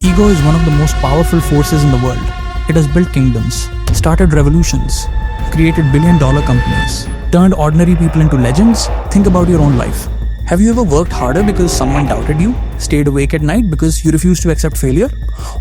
Ego is one of the most powerful forces in the world. It has built kingdoms, started revolutions, created billion-dollar companies, turned ordinary people into legends. Think about your own life. Have you ever worked harder because someone doubted you, stayed awake at night because you refused to accept failure,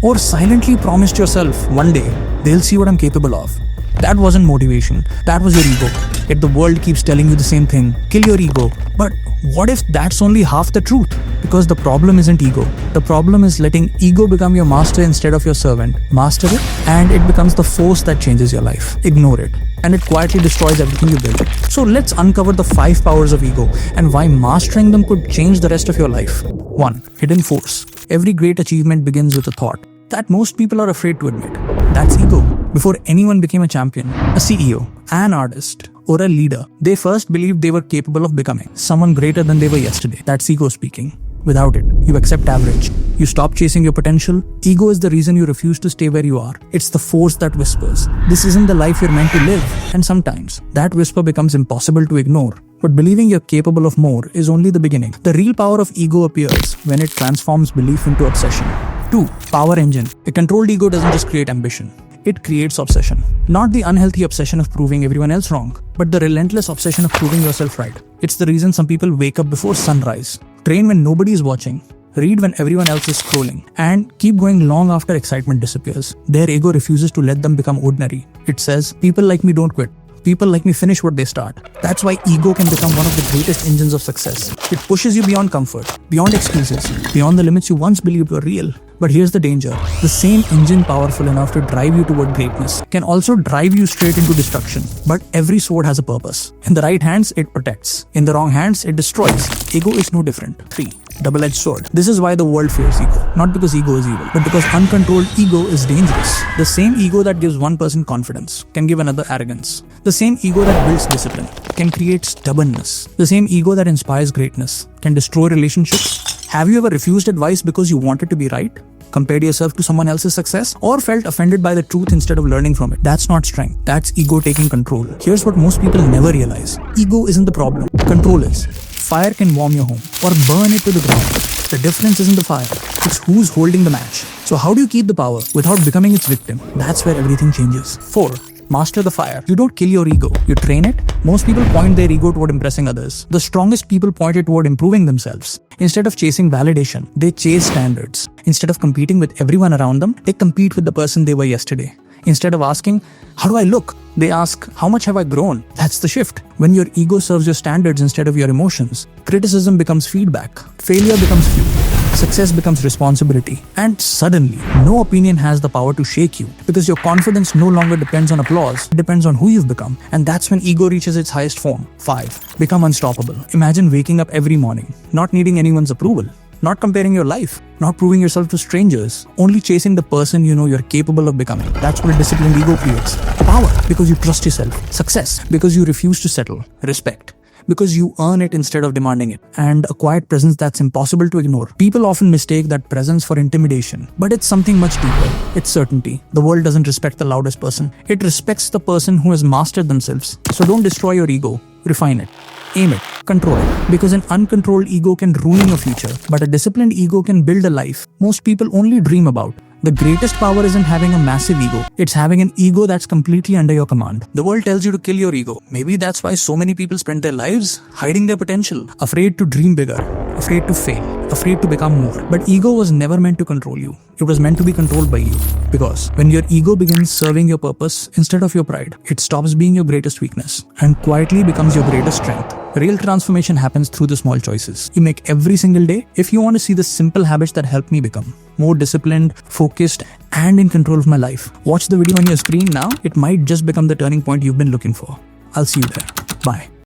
or silently promised yourself, one day, they'll see what I'm capable of? That wasn't motivation, that was your ego. Yet the world keeps telling you the same thing, kill your ego. But what if that's only half the truth? Because the problem isn't ego. The problem is letting ego become your master instead of your servant. Master it, and it becomes the force that changes your life. Ignore it, and it quietly destroys everything you build. So let's uncover the 5 powers of ego and why mastering them could change the rest of your life. 1. Hidden force. Every great achievement begins with a thought that most people are afraid to admit. That's ego. Before anyone became a champion, a CEO, an artist, or a leader, they first believed they were capable of becoming someone greater than they were yesterday. That's ego speaking. Without it, you accept average. You stop chasing your potential. Ego is the reason you refuse to stay where you are. It's the force that whispers, this isn't the life you're meant to live. And sometimes, that whisper becomes impossible to ignore. But believing you're capable of more is only the beginning. The real power of ego appears when it transforms belief into obsession. 2. Power engine. A controlled ego doesn't just create ambition. It creates obsession. Not the unhealthy obsession of proving everyone else wrong, but the relentless obsession of proving yourself right. It's the reason some people wake up before sunrise, train when nobody is watching, read when everyone else is scrolling, and keep going long after excitement disappears. Their ego refuses to let them become ordinary. It says, people like me don't quit. People like me finish what they start. That's why ego can become one of the greatest engines of success. It pushes you beyond comfort, beyond excuses, beyond the limits you once believed were real. But here's the danger. The same engine powerful enough to drive you toward greatness can also drive you straight into destruction. But every sword has a purpose. In the right hands, it protects. In the wrong hands, it destroys. Ego is no different. 3. Double-edged sword. This is why the world fears ego. Not because ego is evil, but because uncontrolled ego is dangerous. The same ego that gives one person confidence can give another arrogance. The same ego that builds discipline can create stubbornness. The same ego that inspires greatness can destroy relationships. Have you ever refused advice because you wanted to be right? Compared yourself to someone else's success? Or felt offended by the truth instead of learning from it? That's not strength. That's ego taking control. Here's what most people never realize. Ego isn't the problem. Control is. Fire can warm your home or burn it to the ground. The difference isn't the fire. It's who's holding the match. So how do you keep the power without becoming its victim? That's where everything changes. 4. Master the fire. You don't kill your ego. You train it. Most people point their ego toward impressing others. The strongest people point it toward improving themselves. Instead of chasing validation, they chase standards. Instead of competing with everyone around them, they compete with the person they were yesterday. Instead of asking, how do I look? They ask, how much have I grown? That's the shift. When your ego serves your standards instead of your emotions, criticism becomes feedback. Failure becomes fuel. Success becomes responsibility. And suddenly, no opinion has the power to shake you because your confidence no longer depends on applause. It depends on who you've become. And that's when ego reaches its highest form. 5. Become unstoppable. Imagine waking up every morning, not needing anyone's approval, not comparing your life, not proving yourself to strangers, only chasing the person you know you're capable of becoming. That's what a disciplined ego creates. Power, because you trust yourself. Success, because you refuse to settle. Respect, because you earn it instead of demanding it. And a quiet presence that's impossible to ignore. People often mistake that presence for intimidation, but it's something much deeper. It's certainty. The world doesn't respect the loudest person. It respects the person who has mastered themselves. So don't destroy your ego. Refine it. Aim it. Control it. Because an uncontrolled ego can ruin your future, but a disciplined ego can build a life most people only dream about. The greatest power isn't having a massive ego. It's having an ego that's completely under your command. The world tells you to kill your ego. Maybe that's why so many people spend their lives hiding their potential, afraid to dream bigger, afraid to fail, afraid to become more. But ego was never meant to control you. It was meant to be controlled by you. Because when your ego begins serving your purpose instead of your pride, it stops being your greatest weakness and quietly becomes your greatest strength. Real transformation happens through the small choices you make every single day. If you want to see the simple habits that help me become more disciplined, focused, and in control of my life, watch the video on your screen now. It might just become the turning point you've been looking for. I'll see you there. Bye.